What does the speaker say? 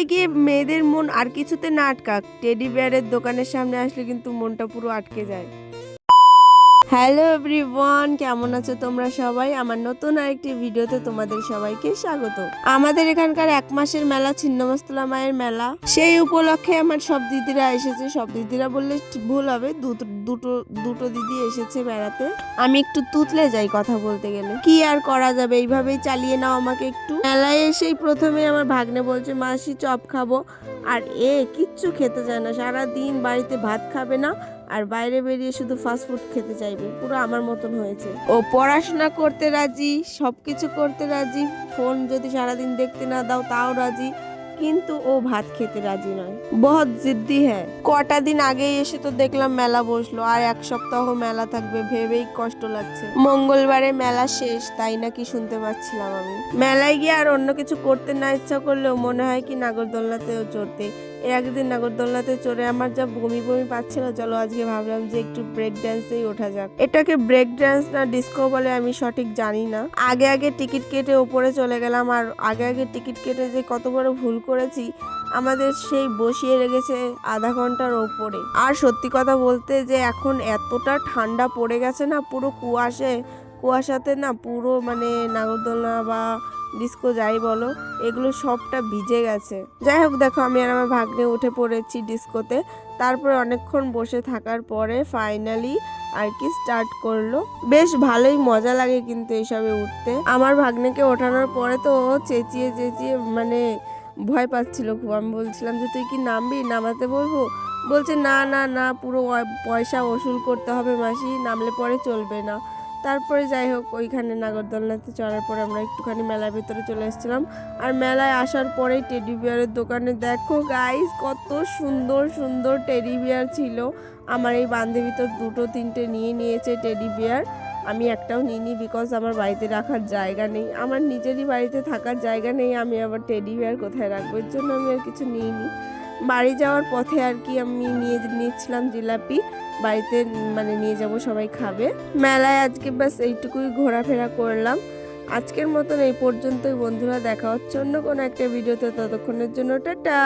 মেলায় গিয়ে মেয়েদের মন আর কিছুতে না আটকাক, টেডি বিয়ারের দোকানের সামনে আসলে কিন্তু মনটা পুরো আটকে যায়। হ্যালো এভরিওয়ান, কেমন আছো তোমরা সবাই? আমার নতুন আরেকটি ভিডিওতে তোমাদের সবাইকে স্বাগত। আমাদের এখানকার 1 মাসের মেলা ছিন্নমস্তলা মায়ের মেলা, সেই উপলক্ষে আমার সব দিদিরা এসেছে। সব দিদিরা বললে ভুল হবে, দুটো দিদি এসেছে বেড়াতে। আমি একটু তুতলে যাই কথা বলতে গেলে, কি আর করা যাবে, এইভাবেই চালিয়ে নাও আমাকে একটু। মেলায় এসেই প্রথমে আমার ভাগ্নে বলছে মাসি চপ খাবো, আর কিচ্ছু খেতে চায় না, সারাদিন বাড়িতে ভাত খাবে না আর বাইরে বেরিয়ে শুধু ফাস্ট ফুড খেতে চাইবে। পুরো আমার মতন হয়েছে। ও পড়াশোনা করতে রাজি, সবকিছু করতে রাজি, ফোন যদি সারাদিন দেখতে না দাও তাও রাজি, কিন্তু ও ভাত খেতে রাজি নয়। বহুত জিদ্দি হ্যাঁ। কটা দিন আগেই এসে তো দেখলাম মেলা বসলো, আর 1 সপ্তাহ মেলা থাকবে ভেবেই কষ্ট লাগছে। মঙ্গলবারে মেলা শেষ, তাই নাকি শুনতে পাচ্ছিলাম আমি। মেলায় গিয়ে আর অন্য কিছু করতে না ইচ্ছা করলেও মনে হয় কি নাগরদোলনাতেও চড়তে। এর আগের নাগরদোলনাতে চড়ে আমার যা বমি বমি পাচ্ছিল, চলো আজকে ভাবলাম যে একটু ব্রেক ড্যান্সেই ওঠা যাক। এটাকে ব্রেক ড্যান্স না ডিস্কো বলে আমি সঠিক জানি না। আগে টিকিট কেটে ওপরে চলে গেলাম, আর আগে টিকিট কেটে যে কত বড় ভুল করেছি। আমাদের সেই বসিয়ে রেখেছে আধা ঘন্টার ওপরে। আর সত্যি কথা বলতে যে এখন এতটা ঠান্ডা পড়ে গেছে না, পুরো কুয়াশাতে না পুরো মানে নাগরদোলনা বা ডিস্কো যাই বলো, এগুলো সবটা ভিজে গেছে। যাই হোক, দেখো আমি আর আমার ভাগ্নে উঠে পড়েছি ডিস্কোতে। তারপরে অনেকক্ষণ বসে থাকার পরে ফাইনালি আর কি স্টার্ট করলো। বেশ ভালোই মজা লাগে কিন্তু এইসবে উঠতে। আমার ভাগ্নেকে ওঠানোর পরে তো চেঁচিয়ে মানে ভয় পাচ্ছিল খুব। আমি বলছিলাম যে তুই কি নামবি, নামাতে বলবো? বলছে না না না, পুরো পয়সা ওসুল করতে হবে মাসি, নামলে পরে চলবে না। তারপরে যাই হোক, ওইখানে নাগরদোলনাতে চড়ার পরে আমরা একটুখানি মেলার ভিতরে চলে এসেছিলাম। আর মেলায় আসার পরেই টেডি বিয়ারের দোকানে দেখো গাইস, কত সুন্দর সুন্দর টেডি বিয়ার ছিল। আমার এই বান্ধবী তো 2-3টে নিয়েছে টেডি বিয়ার। আমি একটাও নিইনি, বিকজ আমার বাড়িতে রাখার জায়গা নেই। আমার নিজেরই বাড়িতে থাকার জায়গা নেই, আমি আবার টেডি বিয়ার কোথায় রাখবো? এর জন্য আমি আর কিছু নিইনি। বাড়ি যাওয়ার পথে আর কি আমি নিচ্ছিলাম জিলাপি, বাড়িতে মানে নিয়ে যাব, সবাই খাবে। মেলায় আজকে ব্যাস এইটুকুই ঘোরাফেরা করলাম। আজকের মতন এই পর্যন্তই বন্ধুরা, দেখা হচ্ছে অন্য কোনো একটা ভিডিওতে। ততক্ষণের জন্য টাটা।